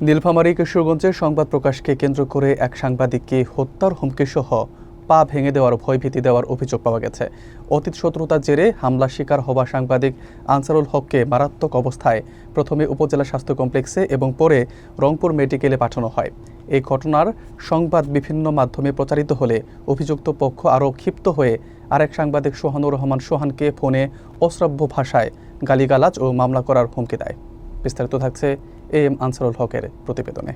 নীলফামারী কিশোরগঞ্জে সংবাদ প্রকাশকে কেন্দ্র করে এক সাংবাদিককে হত্যার হুমকিসহ পা ভেঙে দেওয়ার ভয়ভীতি দেওয়ার অভিযোগ পাওয়া গেছে। অতীত শত্রুতার জেরে হামলার শিকার হওয়া সাংবাদিক আনসারুল হককে মারাত্মক অবস্থায় প্রথমে উপজেলা স্বাস্থ্য কমপ্লেক্সে এবং পরে রংপুর মেডিকেলে পাঠানো হয়। এই ঘটনার সংবাদ বিভিন্ন মাধ্যমে প্রচারিত হলে অভিযুক্ত পক্ষ আরও ক্ষিপ্ত হয়ে আরেক সাংবাদিক সোহানুর রহমান সোহানকে ফোনে অশ্রাব্য ভাষায় গালিগালাজ ও মামলা করার হুমকি দেয়। বিস্তারিত থাকছে AM আনসারুল হকের প্রতিবেদনে।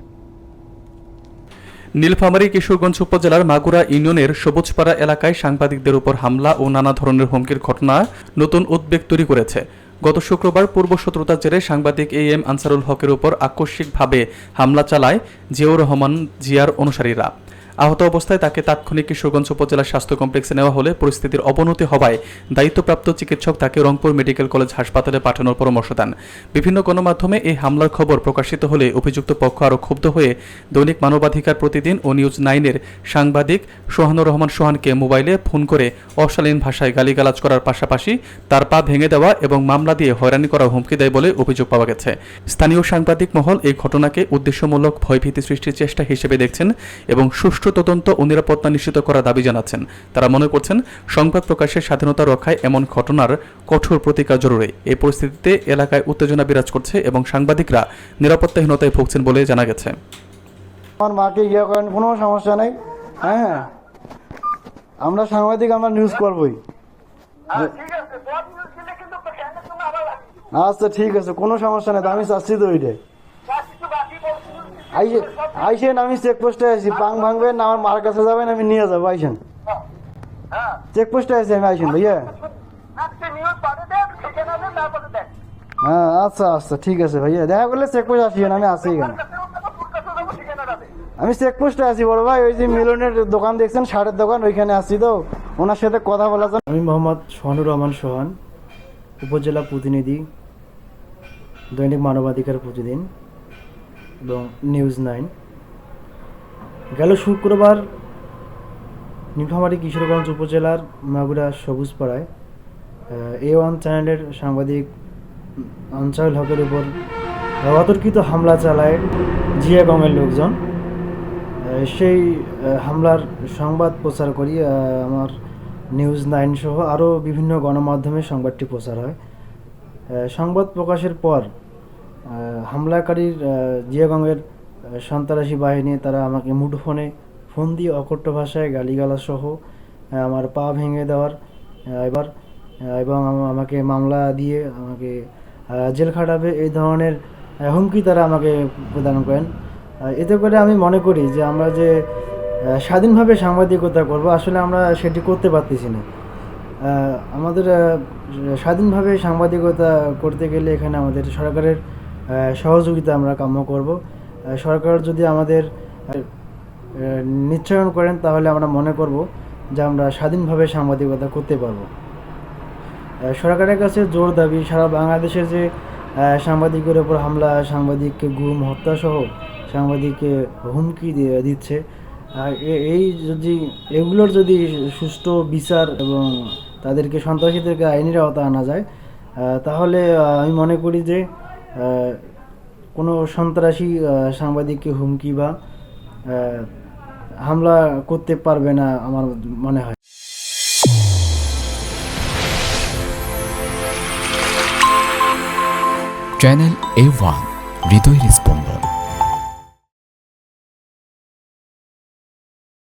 নীলফামারী কিশোরগঞ্জ উপজেলার মাগুরা ইউনিয়নের সবুজপাড়া এলাকায় সাংবাদিকদের উপর হামলা ও নানা ধরনের হুমকির ঘটনা নতুন উদ্বেগ তৈরি করেছে। গত শুক্রবার পূর্ব শত্রুতার জেরে সাংবাদিক AM আনসারুল হকের উপর আকস্মিকভাবে হামলা চালায় জিয়াউর রহমান জিয়ার অনুসারীরা। আহত অবস্থায় তাকে তাৎক্ষণিক কিশোরগঞ্জ উপজেলা স্বাস্থ্য কমপ্লেক্সে নেওয়া হলে পরিস্থিতির অবনতি হওয়ায় দায়িত্বপ্রাপ্ত চিকিৎসক তাকে রংপুর মেডিকেল কলেজ হাসপাতালে পাঠানোর পরামর্শ দেন। বিভিন্ন গণমাধ্যমে এই হামলার খবর প্রকাশিত হলে অভিযুক্ত পক্ষ আরও ক্ষুব্ধ হয়ে দৈনিক মানবাধিকার প্রতিদিন ও নিউজ 9-এর সাংবাদিক সোহানুর রহমান সোহানকে মোবাইলে ফোন করে অশালীন ভাষায় গালিগালাজ করার পাশাপাশি তার পা ভেঙে দেওয়া এবং মামলা দিয়ে হয়রানি করার হুমকি দেয় বলে অভিযোগ পাওয়া গেছে। স্থানীয় সাংবাদিক মহল এই ঘটনাকে উদ্দেশ্যমূলক ভয়ভীতি সৃষ্টির চেষ্টা হিসেবে দেখছেন এবং সুষ্ঠু তদন্ত ও নিরাপত্তা নিশ্চিত করার দাবি জানাচ্ছেন। তারা মনে করছেন সংবাদ প্রকাশের স্বাধীনতা রক্ষায় এমন ঘটনার কঠোর প্রতিকার জরুরি। এই পরিস্থিতিতে এলাকায় উত্তেজনা বিরাজ করছে এবং সাংবাদিকরা নিরাপত্তাহীনতায় ভুগছেন বলে জানা গেছে। আমার মাকে ইয়ে করেন, কোনো সমস্যা নেই। হ্যাঁ, আমরা সাংবাদিক, আমরা নিউজ করবই। আচ্ছা ঠিক আছে, কোনো সমস্যা নেই, আমি চাচ্ছি তো ওইটাই। আইসেন, আমি চেকপোস্টে আছি, পাং ভাঙবেন না, আমার মার কাছে যাবেন, আমি নিয়ে যাবো। আইসেন, চেকপোস্টে আছি আমি, আইসেন ভাইয়া। হ্যাঁ আচ্ছা আচ্ছা ঠিক আছে ভাইয়া, দেখা করলে চেকপোস্ট আসিয়েন, আমি আছি এখানে। আমি চেকপোস্টে আছি বড় ভাই, ওই যে মিলনের দোকান দেখছেন, সারের দোকান, ওইখানে আছি তো, ওনার সাথে কথা বলা যায়। আমি মোহাম্মদ সোহানুর রহমান সোহান, উপজেলা প্রতিনিধি, দৈনিক মানবাধিকার প্রতিদিন এবং নিউজ 9। গেল শুক্রবার নীলফামারী কিশোরগঞ্জ উপজেলার মাগুরা সবুজপাড়ায় A1 চ্যানেলের সাংবাদিক আনসারুল হকের উপর অতর্কিত হামলা চালায় জিয়াগমের লোকজন। সেই হামলার সংবাদ প্রচার করি আমার নিউজ 9 সহ আরও বিভিন্ন গণমাধ্যমে সংবাদটি প্রচার হয়। সংবাদ প্রকাশের পর হামলাকারীর জিয়াগঙ্গের সন্ত্রাসী বাহিনী তারা আমাকে মুঠোফোনে ফোন দিয়ে অকট্য ভাষায় গালিগালাজ সহ আমার পা ভেঙে দেওয়ার এবং আমাকে মামলা দিয়ে আমাকে জেল খাটাবে, এই ধরনের হুমকি তারা আমাকে প্রদান করেন। এতে করে আমি মনে করি যে আমরা যে স্বাধীনভাবে সাংবাদিকতা করব, আসলে আমরা সেটি করতে পারতেছি না। আমাদের স্বাধীনভাবে সাংবাদিকতা করতে গেলে এখানে আমাদের সরকারের সহযোগিতা আমরা কাম্য করব। সরকার যদি আমাদের নিশ্চয়ন করেন তাহলে আমরা মনে করব যে আমরা স্বাধীনভাবে সাংবাদিকতা করতে পারব। সরকারের কাছে জোর দাবি, সারা বাংলাদেশের যে সাংবাদিকের ওপর হামলা, সাংবাদিককে গুম, হত্যা সহ সাংবাদিককে হুমকি দিচ্ছে, এগুলোর যদি সুষ্ঠু বিচার এবং তাদেরকে সন্ত্রাসীদেরকে আইনের আওতায় আনা যায়, তাহলে আমি মনে করি যে কোনো সন্ত্রাসী সাংবাদিককে হুমকি বা হামলা করতে পারবে না আমার মনে হয়। চ্যানেল A1 হৃদয় রেসপন্স।